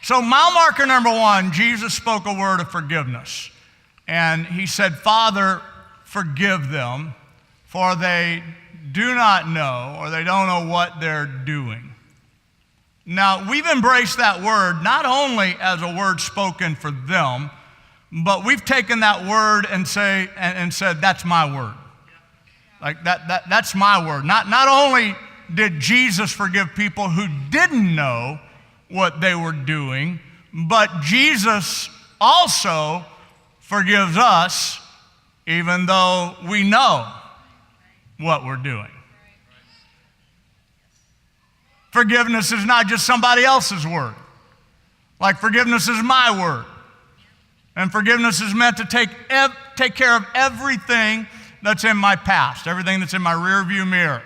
So mile marker number one, Jesus spoke a word of forgiveness. And he said, Father, forgive them, for they do not know, or they don't know what they're doing. Now, we've embraced that word not only as a word spoken for them, but we've taken that word and said, that's my word. Like that's my word. Not only did Jesus forgive people who didn't know what they were doing, but Jesus also forgives us even though we know what we're doing. Forgiveness is not just somebody else's word. Like forgiveness is my word. And forgiveness is meant to take care of everything that's in my past, everything that's in my rearview mirror.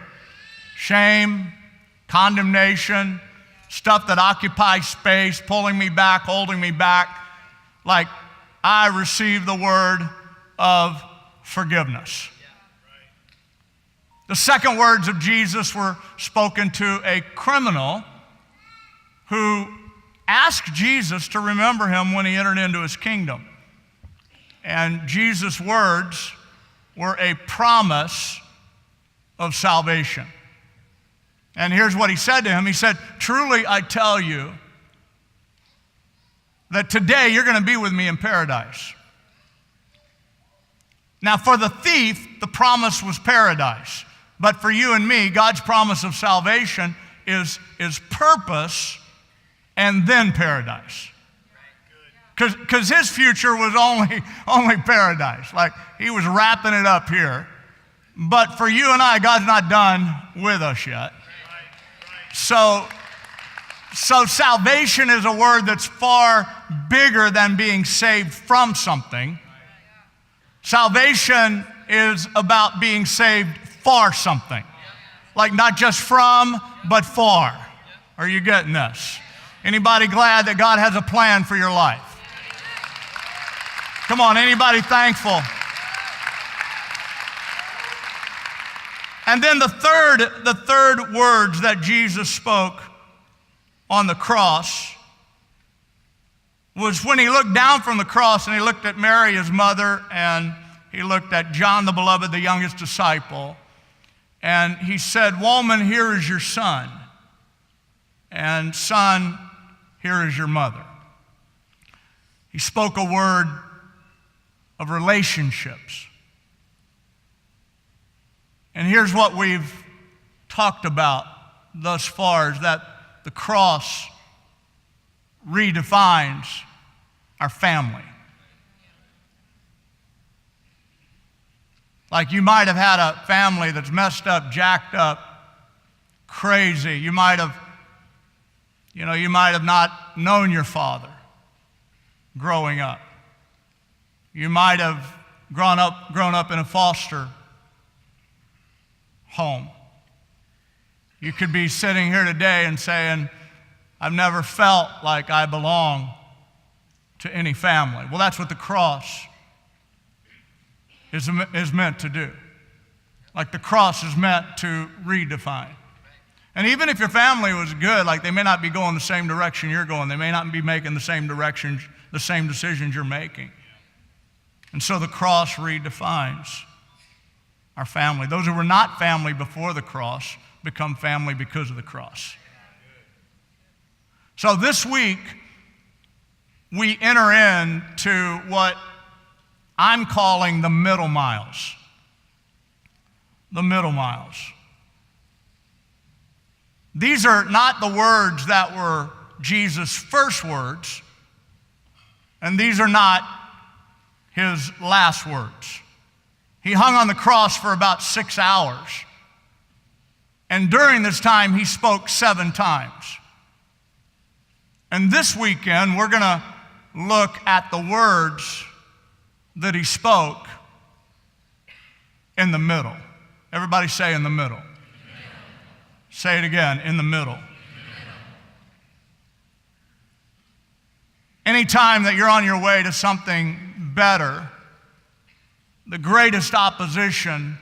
Shame, condemnation, stuff that occupies space, pulling me back, holding me back. Like I receive the word of forgiveness. The second words of Jesus were spoken to a criminal who asked Jesus to remember him when he entered into his kingdom. And Jesus' words were a promise of salvation. And here's what he said to him. He said, truly I tell you that today you're going to be with me in paradise. Now for the thief, the promise was paradise. But for you and me, God's promise of salvation is purpose and then paradise. Because his future was only paradise. Like he was wrapping it up here. But for you and I, God's not done with us yet. So salvation is a word that's far bigger than being saved from something. Salvation is about being saved for something. Like not just from, but for. Are you getting this? Anybody glad that God has a plan for your life? Come on, anybody thankful? And then the third words that Jesus spoke on the cross was when he looked down from the cross and he looked at Mary, his mother, and he looked at John the Beloved, the youngest disciple, and he said, woman, here is your son, and son, here is your mother. He spoke a word of relationships. And here's what we've talked about thus far, is that the cross redefines our family. Like you might have had a family that's messed up, jacked up, crazy. You might have not known your father growing up. You might have grown up in a foster home. You could be sitting here today and saying, I've never felt like I belong to any family. Well, that's what the cross is meant to do. Like the cross is meant to redefine. And even if your family was good, like they may not be going the same direction you're going. They may not be making the same decisions you're making. And so the cross redefines our family. Those who were not family before the cross become family because of the cross. So this week, we enter into what I'm calling the middle miles. The middle miles. These are not the words that were Jesus' first words, and these are not his last words. He hung on the cross for about 6 hours, and during this time, he spoke 7 times. And this weekend, we're going to look at the words that he spoke in the middle. Everybody say in the middle. Say it again, in the middle. Anytime that you're on your way to something better, the greatest opposition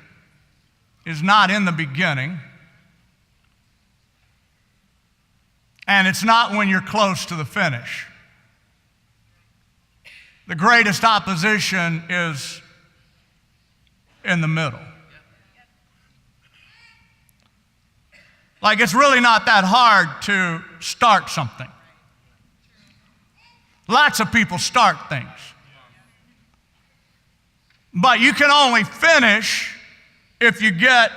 is not in the beginning. And it's not when you're close to the finish. The greatest opposition is in the middle. Like, it's really not that hard to start something. Lots of people start things. But you can only finish if you get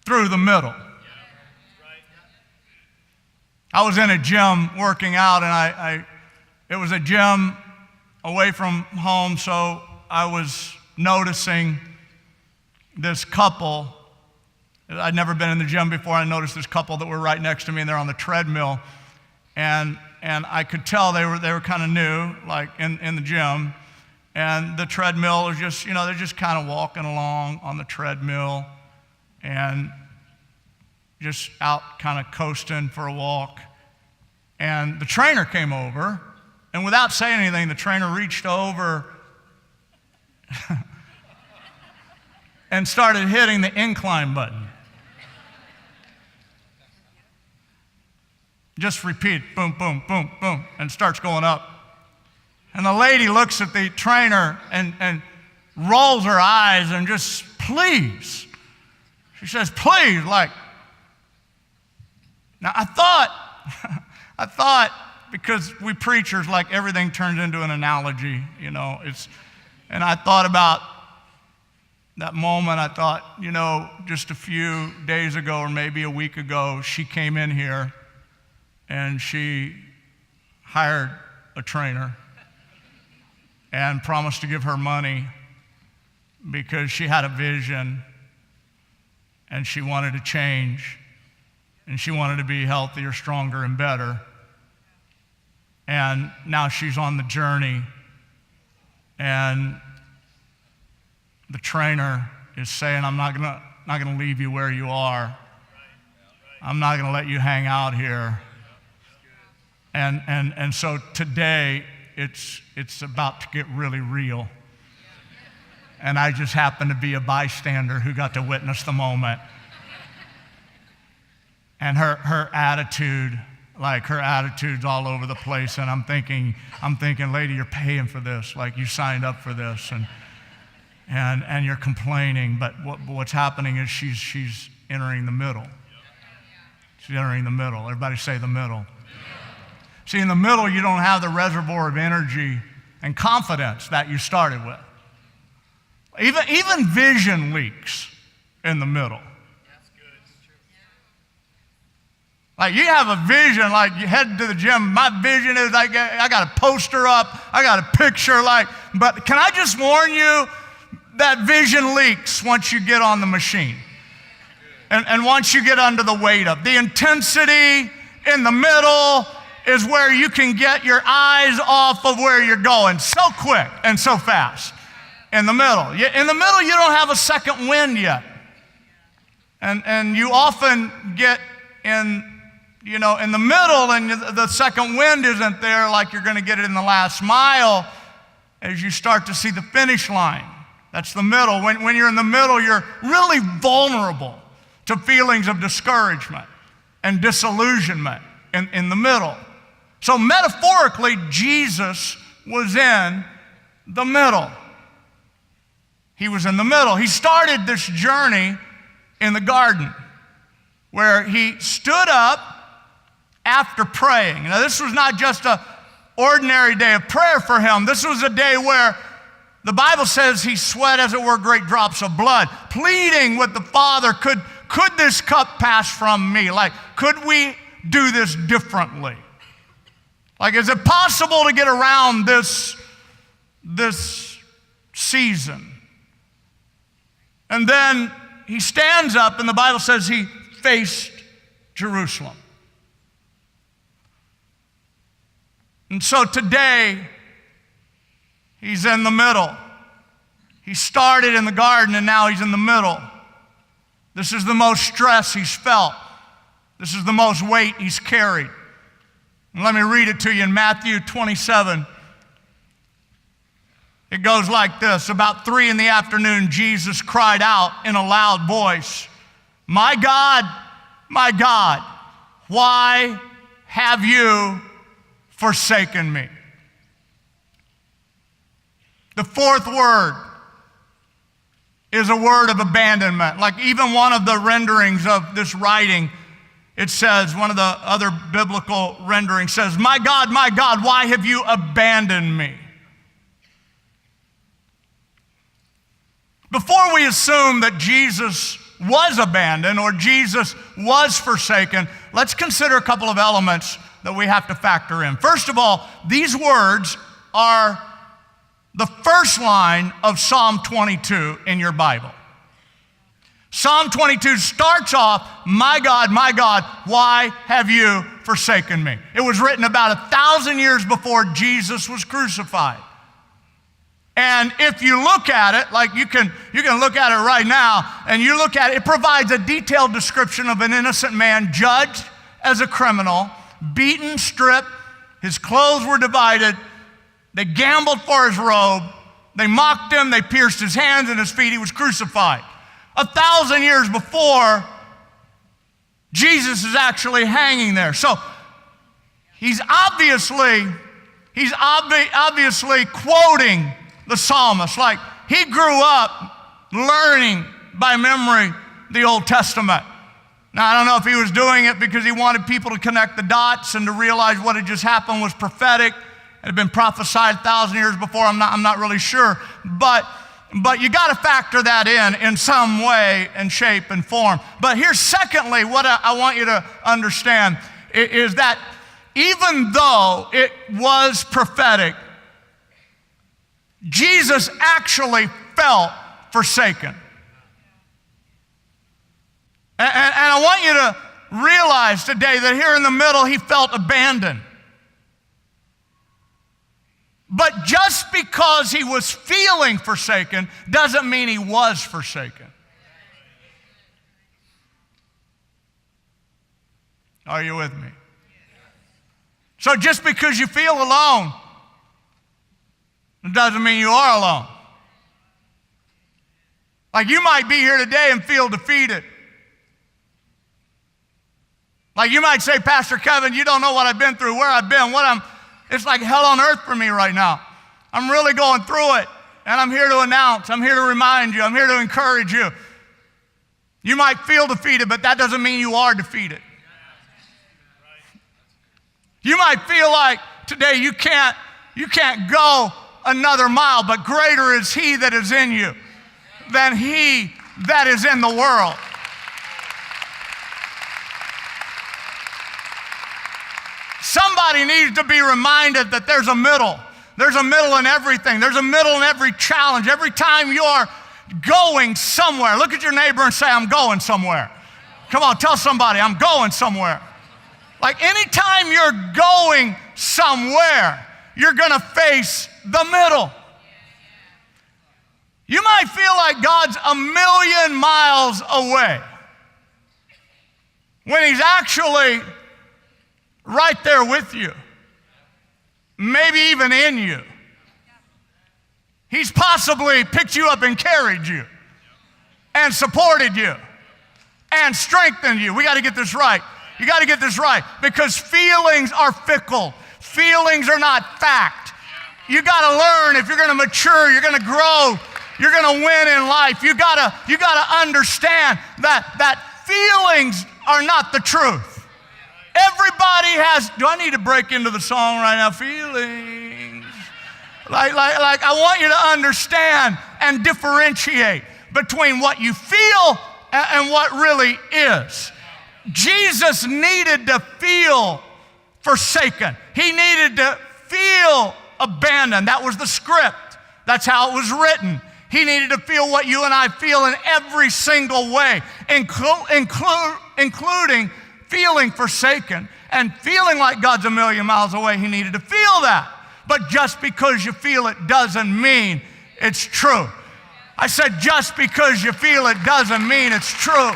through the middle. I was in a gym working out, and it was a gym away from home, so I was noticing this couple. I'd never been in the gym before. I noticed this couple that were right next to me, and they're on the treadmill. And I could tell they were kind of new, like in the gym. And the treadmill is just, they're just kind of walking along on the treadmill and just out kind of coasting for a walk. And the trainer came over, and without saying anything, the trainer reached over and started hitting the incline button. Just repeat, boom, boom, boom, boom, and starts going up. And the lady looks at the trainer and rolls her eyes and just, please. She says, please, like. Now, I thought, because we preachers, like, everything turns into an analogy, and I thought about that moment. I thought, just a few days ago or maybe a week ago, she came in here and she hired a trainer and promised to give her money because she had a vision and she wanted to change and she wanted to be healthier, stronger, and better. And now she's on the journey, and the trainer is saying, I'm not gonna leave you where you are. I'm not gonna let you hang out here. And so today, it's about to get really real. And I just happen to be a bystander who got to witness the moment. And her attitude's all over the place. And I'm thinking, lady, you're paying for this. Like, you signed up for this, and you're complaining. But what's happening is she's entering the middle. She's entering the middle. Everybody say the middle. See, in the middle, you don't have the reservoir of energy and confidence that you started with. Even vision leaks in the middle. Like, you have a vision, like, you head to the gym. My vision is, I got a poster up, I got a picture, but can I just warn you that vision leaks once you get on the machine and once you get under the weight of. The intensity in the middle is where you can get your eyes off of where you're going so quick and so fast. In the middle, you don't have a second wind yet. And you often get in the middle, and the second wind isn't there like you're going to get it in the last mile as you start to see the finish line. That's the middle. When you're in the middle, you're really vulnerable to feelings of discouragement and disillusionment in the middle. So metaphorically, Jesus was in the middle. He was in the middle. He started this journey in the garden where he stood up after praying. Now, this was not just an ordinary day of prayer for him. This was a day where the Bible says he sweat, as it were, great drops of blood, pleading with the Father, could this cup pass from me? Like, could we do this differently? Like, is it possible to get around this season? And then he stands up, and the Bible says he faced Jerusalem. And so today, he's in the middle. He started in the garden, and now he's in the middle. This is the most stress he's felt. This is the most weight he's carried. And let me read it to you in Matthew 27. It goes like this. About 3 p.m, Jesus cried out in a loud voice, my God, why have you forsaken me? The fourth word is a word of abandonment. Like even one of the renderings of this writing, it says, one of the other biblical renderings says, my God, why have you abandoned me? Before we assume that Jesus was abandoned or Jesus was forsaken, let's consider a couple of elements that we have to factor in. First of all, these words are the first line of Psalm 22 in your Bible. Psalm 22 starts off, my God, why have you forsaken me? It was written about 1,000 years before Jesus was crucified. And if you look at it, like you can look at it right now, and you look at it, it provides a detailed description of an innocent man judged as a criminal, beaten, stripped, his clothes were divided, they gambled for his robe, they mocked him, they pierced his hands and his feet, he was crucified. 1,000 years before, Jesus is actually hanging there. So he's obviously quoting the psalmist. Like he grew up learning by memory the Old Testament. Now, I don't know if he was doing it because he wanted people to connect the dots and to realize what had just happened was prophetic. It had been prophesied 1,000 years before. I'm not really sure. But you got to factor that in some way and shape and form. But here's secondly, what I want you to understand is that even though it was prophetic, Jesus actually felt forsaken. And I want you to realize today that here in the middle, he felt abandoned. But just because he was feeling forsaken doesn't mean he was forsaken. Are you with me? So just because you feel alone, it doesn't mean you are alone. Like you might be here today and feel defeated. Like you might say, Pastor Kevin, you don't know what I've been through, where I've been, it's like hell on earth for me right now. I'm really going through it. And I'm here to announce, I'm here to remind you, I'm here to encourage you. You might feel defeated, but that doesn't mean you are defeated. You might feel like today you can't go another mile, but greater is he that is in you than he that is in the world. Somebody needs to be reminded that there's a middle. There's a middle in everything. There's a middle in every challenge. Every time you're going somewhere, look at your neighbor and say, I'm going somewhere. Come on, tell somebody, I'm going somewhere. Like anytime you're going somewhere, you're going to face the middle. You might feel like God's 1,000,000 miles away when he's actually right there with you, maybe even in you. He's possibly picked you up and carried you and supported you and strengthened you. We got to get this right. You got to get this right because feelings are fickle. Feelings are not fact. You got to learn if you're going to mature, you're going to grow, you're going to win in life. You got to understand that feelings are not the truth. Everybody has, do I need to break into the song right now? Feelings. Like I want you to understand and differentiate between what you feel and what really is. Jesus needed to feel forsaken. He needed to feel abandoned. That was the script. That's how it was written. He needed to feel what you and I feel in every single way, including feeling forsaken and feeling like God's 1,000,000 miles away. He needed to feel that. But just because you feel it doesn't mean it's true. I said just because you feel it doesn't mean it's true.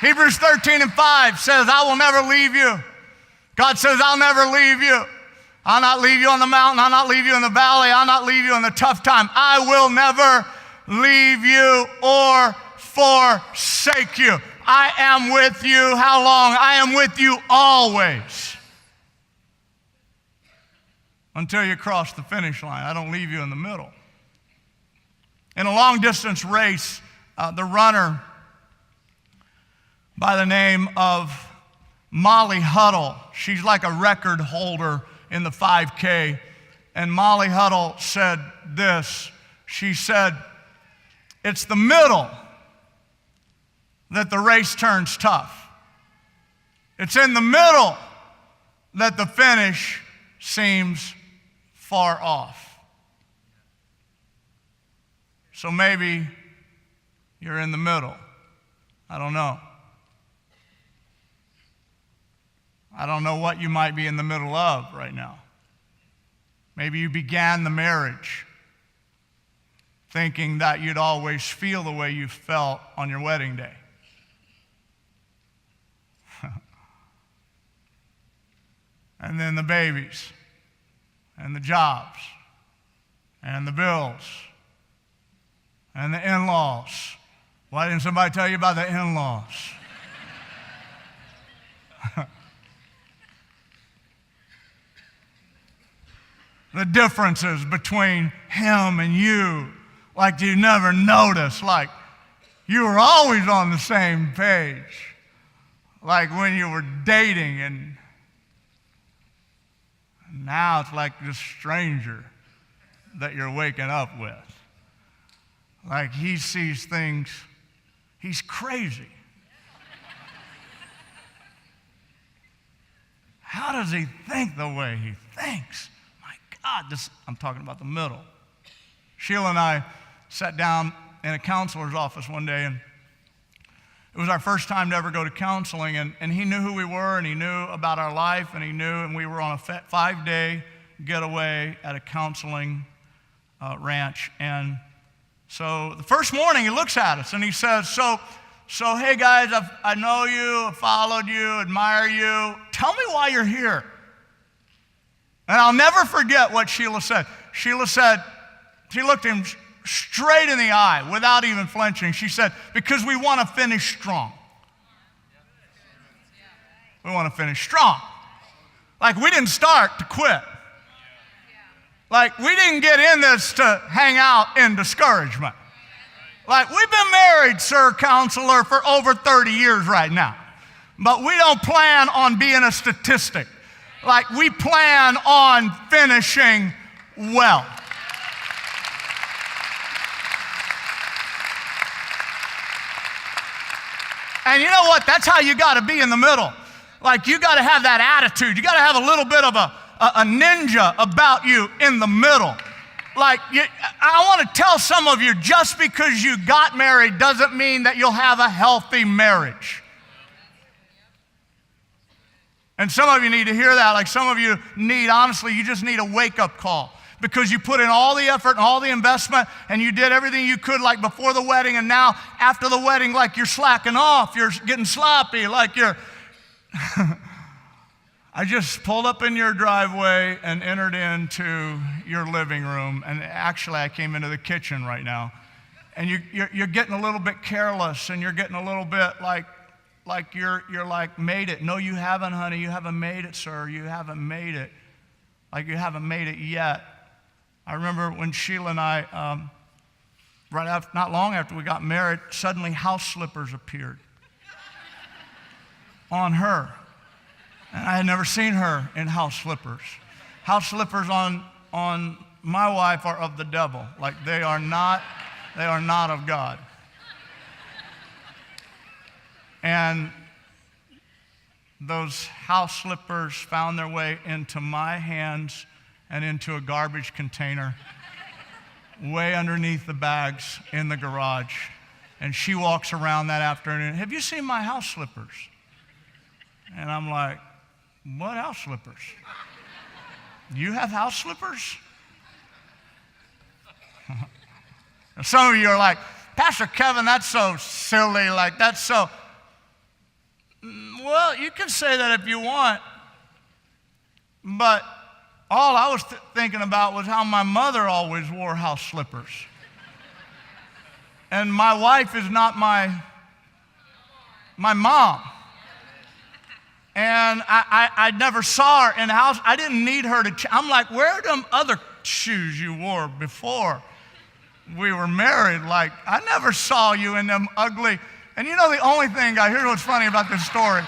Hebrews 13:5 says, I will never leave you. God says, I'll never leave you. I'll not leave you on the mountain. I'll not leave you in the valley. I'll not leave you in the tough time. I will never leave you or forsake you. I am with you. How long? I am with you always. Until you cross the finish line. I don't leave you in the middle. In a long-distance race, the runner by the name of Molly Huddle, she's like a record holder in the 5K, and Molly Huddle said this. She said, "It's the middle that the race turns tough. It's in the middle that the finish seems far off." So maybe you're in the middle. I don't know. I don't know what you might be in the middle of right now. Maybe you began the marriage thinking that you'd always feel the way you felt on your wedding day. And then the babies, and the jobs, and the bills, and the in-laws. Why didn't somebody tell you about the in-laws? The differences between him and you, like you never noticed, like you were always on the same page, like when you were dating, and now it's like this stranger that you're waking up with. Like he sees things, he's crazy. How does he think the way he thinks? God, I'm talking about the middle. Sheila and I sat down in a counselor's office one day, and it was our first time to ever go to counseling, and he knew who we were, and he knew about our life, and and we were on a 5-day getaway at a counseling ranch. And so the first morning he looks at us and he says, so hey guys, I know you, I followed you, admire you. Tell me why you're here. And I'll never forget what Sheila said. Sheila said, she looked him straight in the eye without even flinching. She said, because we want to finish strong. We want to finish strong. Like we didn't start to quit. Like we didn't get in this to hang out in discouragement. Like we've been married, sir, counselor, for over 30 years right now. But we don't plan on being a statistic. Like we plan on finishing well. And you know what? That's how you got to be in the middle. Like you got to have that attitude. You got to have a little bit of a ninja about you in the middle. Like I want to tell some of you, just because you got married doesn't mean that you'll have a healthy marriage. And some of you need to hear that. Like some of you need, honestly, you just need a wake-up call. Because you put in all the effort and all the investment and you did everything you could like before the wedding, and now after the wedding, like you're slacking off, you're getting sloppy, like you're... I just pulled up in your driveway and entered into your living room, and actually I came into the kitchen right now. And you're getting a little bit careless, and you're getting a little bit like you're like, made it. No, you haven't, honey. You haven't made it, sir. You haven't made it. Like you haven't made it yet. I remember when Sheila and I, not long after we got married, suddenly house slippers appeared on her. And I had never seen her in house slippers. House slippers on my wife are of the devil. Like they are not of God. And those house slippers found their way into my hands and into a garbage container way underneath the bags in the garage. And she walks around that afternoon, have you seen my house slippers? And I'm like, what house slippers? You have house slippers? Some of you are like, Pastor Kevin, that's so silly, like that's so... Well, you can say that if you want, but all I was thinking about was how my mother always wore house slippers. And my wife is not my my mom. And I never saw her in the house. I didn't need her to. I'm like, where are them other shoes you wore before we were married? Like, I never saw you in them ugly. And you know the only thing, guys, here's what's funny about this story.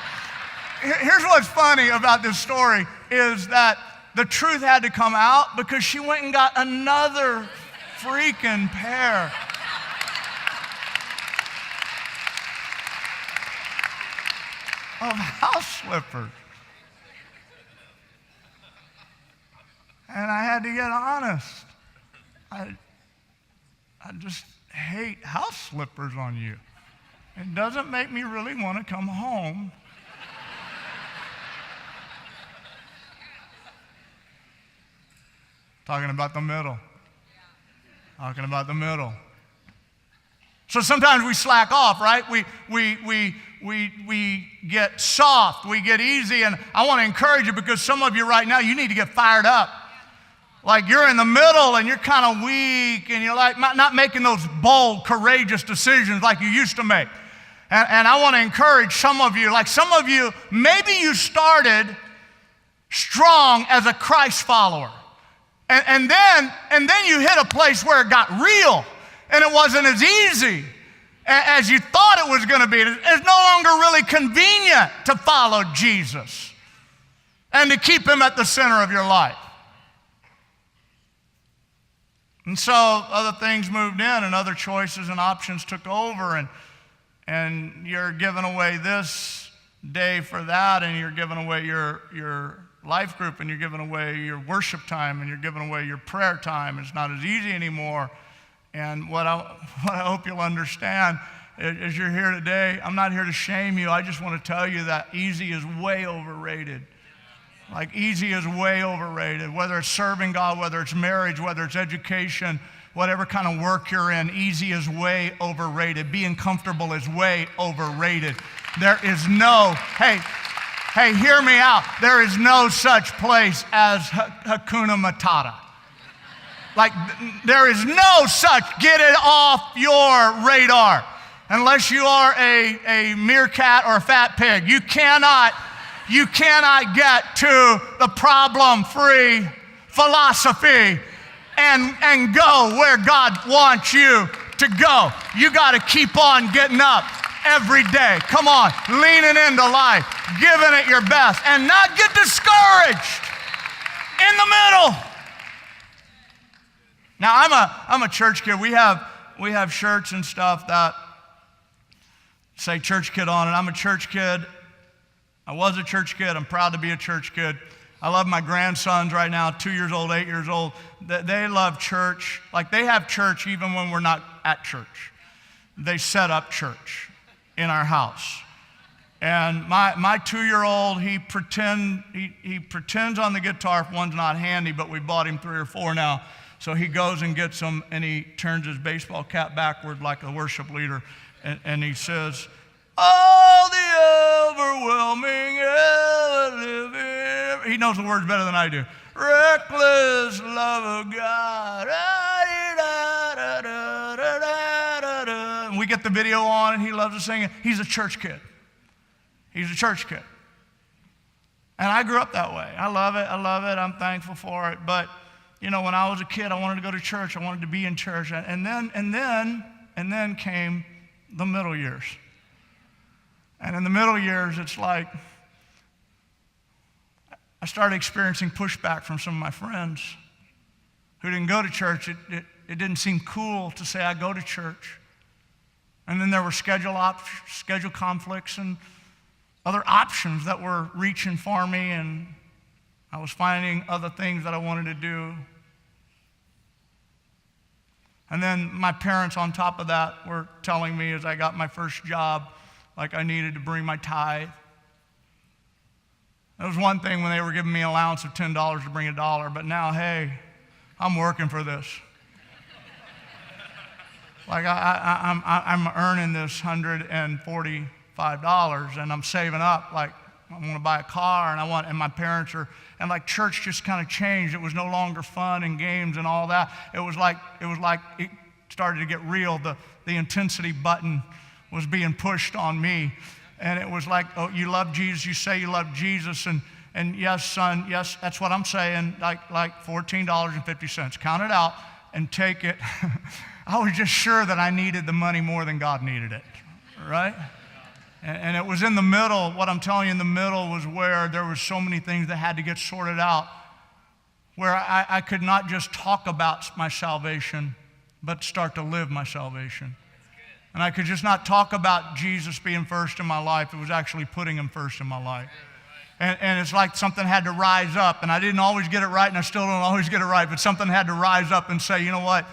Here's what's funny about this story is that the truth had to come out because she went and got another freaking pair. Of house slippers. And I had to get honest. I just hate house slippers on you. It doesn't make me really want to come home. Talking about the middle. Talking about the middle. So sometimes we slack off, right? We get soft, we get easy, and I want to encourage you because some of you right now, you need to get fired up. Like you're in the middle and you're kind of weak and you're like not making those bold, courageous decisions like you used to make. And I want to encourage some of you, like some of you, maybe you started strong as a Christ follower. And then you hit a place where it got real and it wasn't as easy as you thought it was going to be. It's no longer really convenient to follow Jesus and to keep him at the center of your life. And so other things moved in and other choices and options took over, and you're giving away this day for that, and you're giving away your life group, and you're giving away your worship time, and you're giving away your prayer time. It's not as easy anymore. And what I hope you'll understand is you're here today, I'm not here to shame you. I just want to tell you that easy is way overrated. Like easy is way overrated. Whether it's serving God, whether it's marriage, whether it's education, whatever kind of work you're in, easy is way overrated. Being comfortable is way overrated. There is no, hey, hear me out. There is no such place as Hakuna Matata. Like, there is no such, get it off your radar. Unless you are a meerkat or a fat pig. You cannot get to the problem-free philosophy and go where God wants you to go. You got to keep on getting up every day. Come on, leaning into life, giving it your best, and not get discouraged in the middle. Now, I'm a church kid. We have shirts and stuff that say church kid on it. I'm a church kid. I was a church kid. I'm proud to be a church kid. I love my grandsons right now, 2 years old, 8 years old. They love church. Like they have church even when we're not at church. They set up church in our house. And my 2-year-old, he pretends on the guitar if one's not handy, but we bought him 3 or 4 now. So he goes and gets them, and he turns his baseball cap backward like a worship leader, and he says, "Oh, the overwhelming, ever-living." He knows the words better than I do. Reckless love of God. And we get the video on, and he loves to sing it. He's a church kid. He's a church kid. And I grew up that way. I love it. I'm thankful for it. But you know, when I was a kid, I wanted to go to church. I wanted to be in church. And then came the middle years. And in the middle years, it's like I started experiencing pushback from some of my friends who didn't go to church. It didn't seem cool to say I go to church. And then there were schedule conflicts and other options that were reaching for me, and I was finding other things that I wanted to do. And then my parents on top of that were telling me as I got my first job, like I needed to bring my tithe. It was one thing when they were giving me an allowance of $10 to bring $1, but now, hey, I'm working for this. Like I'm earning this $145 and I'm saving up, like I want to buy a car and my parents are, and like church just kind of changed. It was no longer fun and games and all that. It was like it started to get real. The intensity button was being pushed on me. And it was like, oh, you love Jesus, you say you love Jesus, and yes, son, yes, that's what I'm saying, like $14.50. Count it out and take it. I was just sure that I needed the money more than God needed it, right? And it was in the middle. What I'm telling you, in the middle was where there were so many things that had to get sorted out, where I could not just talk about my salvation, but start to live my salvation. And I could just not talk about Jesus being first in my life. It was actually putting him first in my life. And it's like something had to rise up. And I didn't always get it right, and I still don't always get it right, but something had to rise up and say, you know what?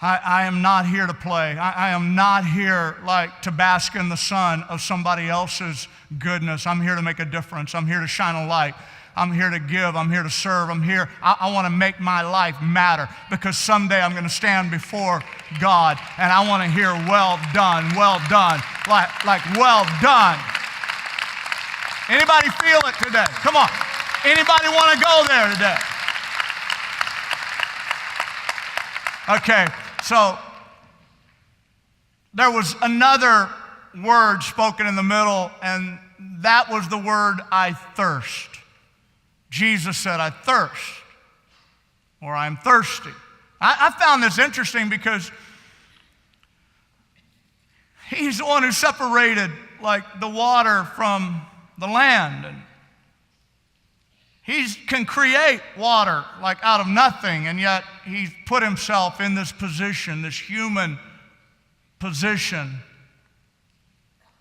I am not here to play. I am not here like to bask in the sun of somebody else's goodness. I'm here to make a difference. I'm here to shine a light. I'm here to give. I'm here to serve. I'm here. I want to make my life matter, because someday I'm going to stand before God and I want to hear well done, like well done. Anybody feel it today? Come on. Anybody want to go there today? Okay, so there was another word spoken in the middle, and that was the word I thirst. Jesus said, I thirst, or I'm thirsty. I found this interesting because he's the one who separated like the water from the land. And he can create water like out of nothing, and yet he's put himself in this position, this human position.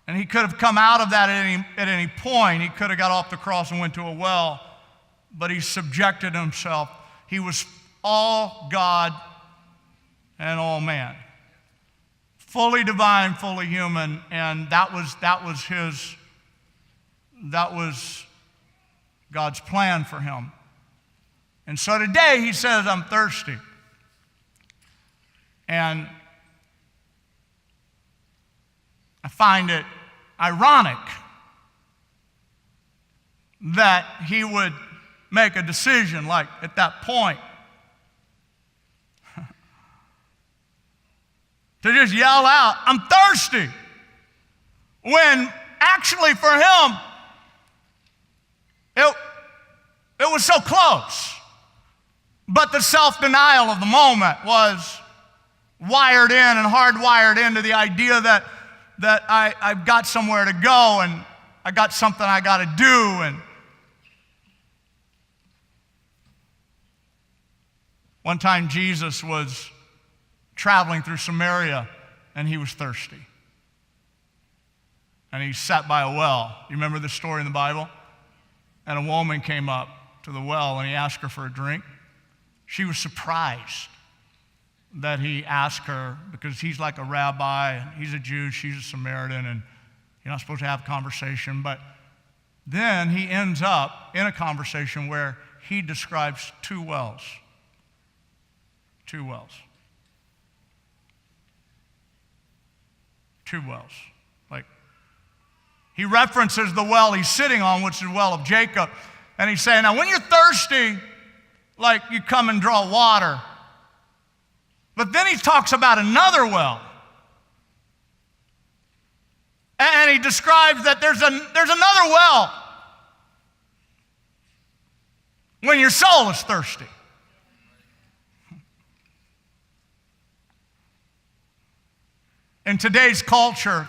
And he could have come out of that at any point. He could have got off the cross and went to a well, but he subjected himself. He was all God and all man. Fully divine, fully human, and that was God's plan for him. And so today he says, I'm thirsty. And I find it ironic that he would make a decision like at that point to just yell out, I'm thirsty, when actually for him, it was so close. But the self-denial of the moment was wired in and hardwired into the idea that I've got somewhere to go and I got something I got to do. And one time Jesus was traveling through Samaria and he was thirsty. And he sat by a well. You remember this story in the Bible? And a woman came up to the well and he asked her for a drink. She was surprised that he asked her, because he's like a rabbi, and he's a Jew, she's a Samaritan, and you're not supposed to have a conversation. But then he ends up in a conversation where he describes two wells. Two wells. Two wells. Like, he references the well he's sitting on, which is the well of Jacob. And he's saying, now when you're thirsty, like you come and draw water. But then he talks about another well. And he describes that there's another well when your soul is thirsty. In today's culture,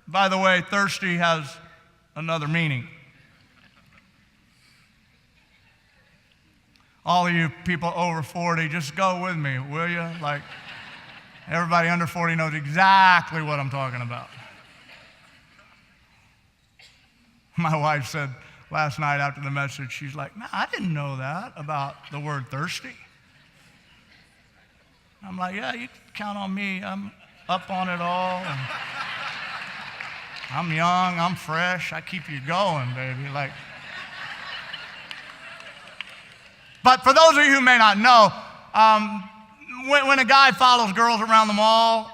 by the way, thirsty has another meaning. All of you people over 40, just go with me, will you? Like, everybody under 40 knows exactly what I'm talking about. My wife said last night after the message, she's like, man, I didn't know that about the word thirsty. I'm like, yeah, you can count on me. I'm up on it all. And I'm young, I'm fresh, I keep you going, baby. Like, but for those of you who may not know, when a guy follows girls around the mall,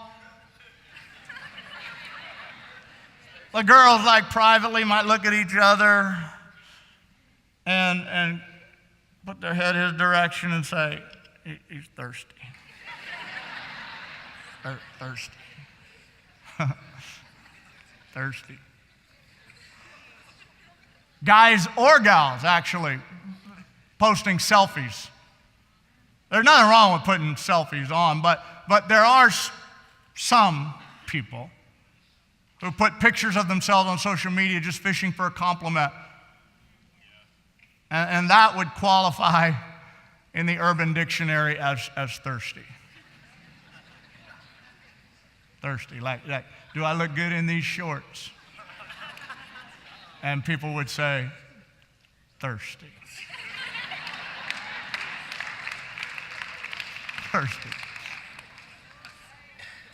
the girls like privately might look at each other and put their head his direction and say, he's thirsty. Thirsty. Thirsty. Guys or gals, actually, posting selfies. There's nothing wrong with putting selfies on, but there are some people who put pictures of themselves on social media just fishing for a compliment. And that would qualify in the Urban Dictionary as thirsty. Thirsty, like, do I look good in these shorts? And people would say, thirsty. Thirsty.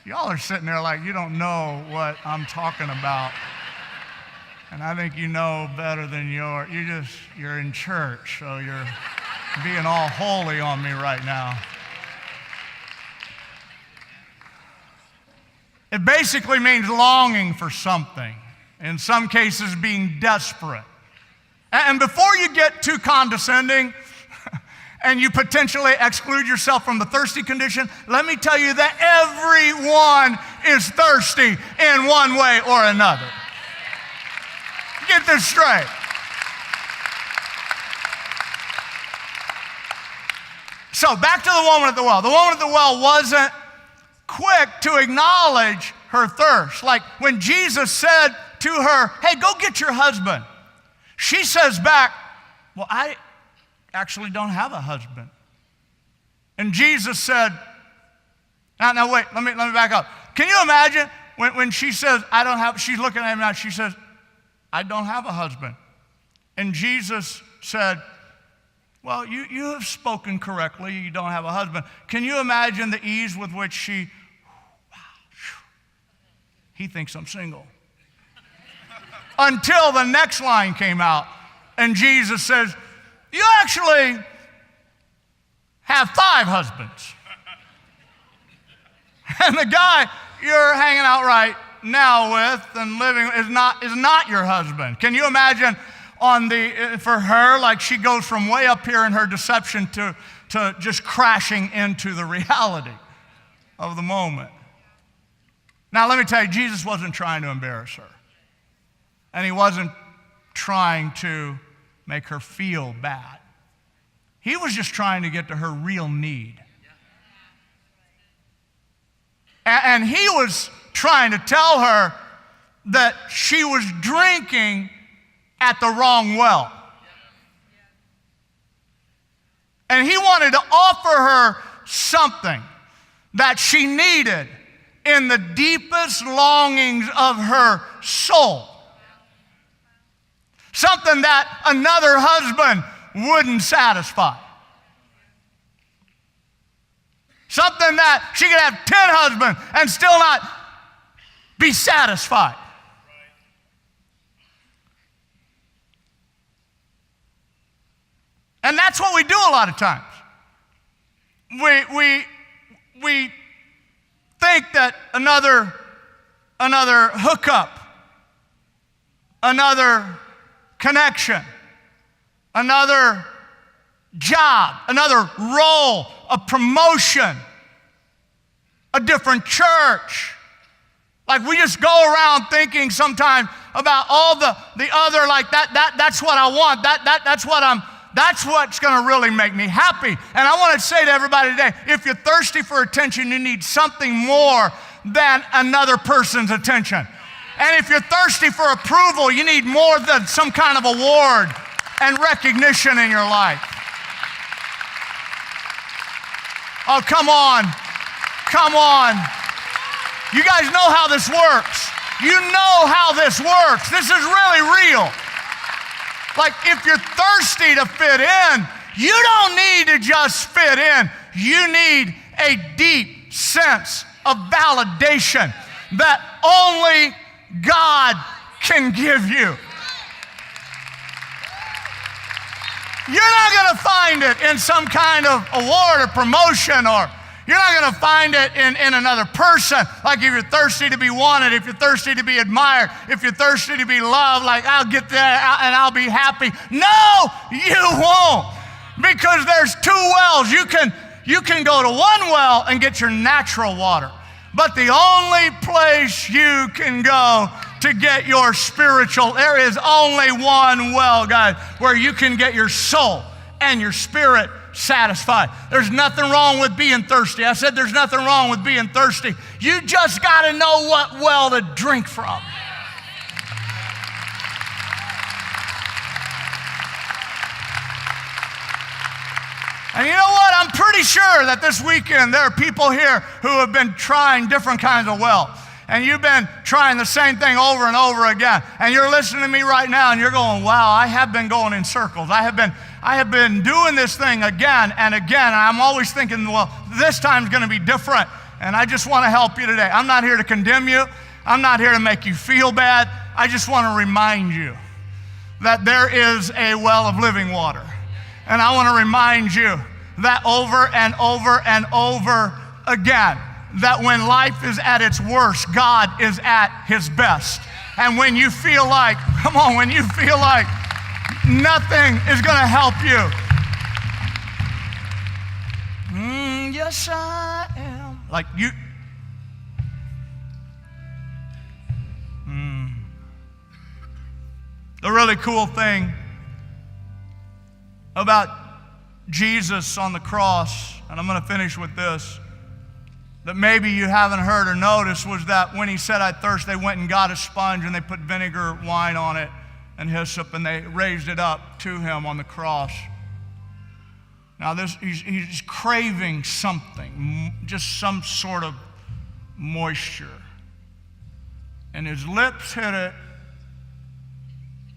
Y'all are sitting there like you don't know what I'm talking about. And I think you know better than you're in church, so you're being all holy on me right now. It basically means longing for something. In some cases, being desperate. And before you get too condescending and you potentially exclude yourself from the thirsty condition, let me tell you that everyone is thirsty in one way or another. Get this straight. So back to the woman at the well. The woman at the well wasn't quick to acknowledge her thirst. Like when Jesus said to her, hey, go get your husband. She says back, well, I actually don't have a husband. And Jesus said, now wait, let me back up. Can you imagine when she says, she's looking at him now, she says, I don't have a husband. And Jesus said, well, you have spoken correctly, you don't have a husband. Can you imagine the ease with which he thinks I'm single? Until the next line came out, and Jesus says, you actually have 5 husbands. And the guy you're hanging out right now with and living is not your husband. Can you imagine for her, like she goes from way up here in her deception to just crashing into the reality of the moment. Now let me tell you, Jesus wasn't trying to embarrass her. And he wasn't trying to make her feel bad. He was just trying to get to her real need. And he was trying to tell her that she was drinking at the wrong well. And he wanted to offer her something that she needed in the deepest longings of her soul. Something that another husband wouldn't satisfy. Something that she could have 10 husbands and still not be satisfied. And that's what we do a lot of times. We think that another hookup, another connection, another job, another role, a promotion, a different church. Like we just go around thinking sometimes about all the other, like that's what I want. That's what's going to really make me happy. And I want to say to everybody today, if you're thirsty for attention, you need something more than another person's attention. And if you're thirsty for approval, you need more than some kind of award and recognition in your life. Oh, come on. Come on. You guys know how this works. You know how this works. This is really real. Like if you're thirsty to fit in, you don't need to just fit in. You need a deep sense of validation that only God can give you. You're not going to find it in some kind of award or promotion, or you're not going to find it in another person. Like if you're thirsty to be wanted, if you're thirsty to be admired, if you're thirsty to be loved, like I'll get there and I'll be happy. No, you won't. Because there's 2 wells. You can go to one well and get your natural water. But the only place you can go to get your spiritual. There is only one well, guys, where you can get your soul and your spirit satisfied. There's nothing wrong with being thirsty. I said there's nothing wrong with being thirsty. You just got to know what well to drink from. And you know what? I'm pretty sure that this weekend there are people here who have been trying different kinds of well. And you've been trying the same thing over and over again. And you're listening to me right now and you're going, wow, I have been going in circles. I have been doing this thing again and again. And I'm always thinking, well, this time's going to be different. And I just want to help you today. I'm not here to condemn you. I'm not here to make you feel bad. I just want to remind you that there is a well of living water. And I want to remind you that over and over and over again, that when life is at its worst, God is at his best. And when you feel like, come on, when you feel like nothing is going to help you. Yes, I am. Like you. The really cool thing about Jesus on the cross, and I'm going to finish with this, that maybe you haven't heard or noticed, was that when he said, I thirst, they went and got a sponge and they put vinegar wine on it and hyssop and they raised it up to him on the cross. Now he's craving something, just some sort of moisture. And his lips hit it,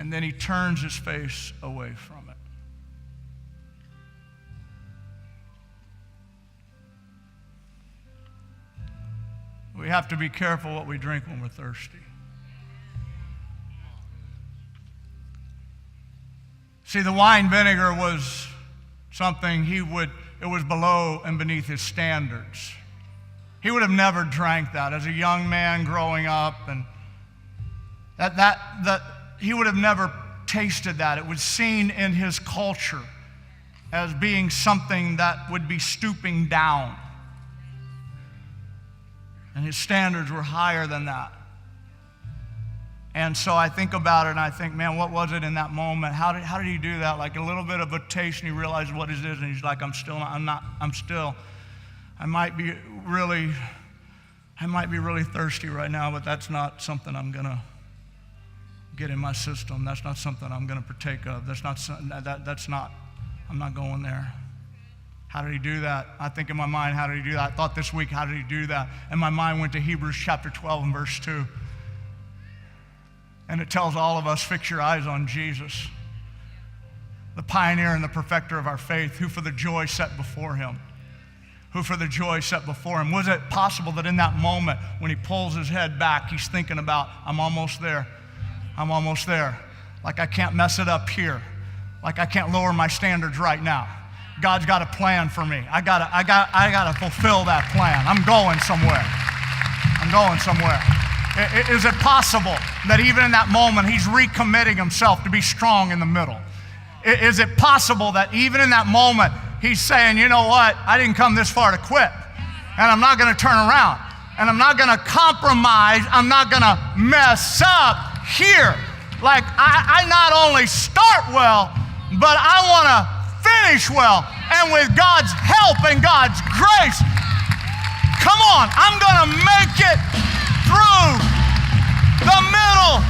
and then he turns his face away from it. We have to be careful what we drink when we're thirsty. See, the wine vinegar was something it was below and beneath his standards. He would have never drank that as a young man growing up, and that he would have never tasted that. It was seen in his culture as being something that would be stooping down. And his standards were higher than that. And so I think about it and I think, man, what was it in that moment? How did he do that? Like a little bit of a taste and he realized what it is and he's like, I might be really thirsty right now, but that's not something I'm gonna get in my system. That's not something I'm gonna partake of. I'm not going there. How did he do that? I think in my mind, how did he do that? I thought this week, how did he do that? And my mind went to Hebrews chapter 12 and verse 2. And it tells all of us, fix your eyes on Jesus, the pioneer and the perfecter of our faith, who for the joy set before him. Was it possible that in that moment, when he pulls his head back, he's thinking about, I'm almost there. Like I can't mess it up here. Like I can't lower my standards right now. God's got a plan for me. I gotta fulfill that plan. I'm going somewhere. Is it possible that even in that moment he's recommitting himself to be strong in the middle? Is it possible that even in that moment he's saying, you know what, I didn't come this far to quit, and I'm not gonna turn around, and I'm not gonna compromise, I'm not gonna mess up here. Like I not only start well, but I wanna finish well, and with God's help and God's grace, come on, I'm gonna make it through the middle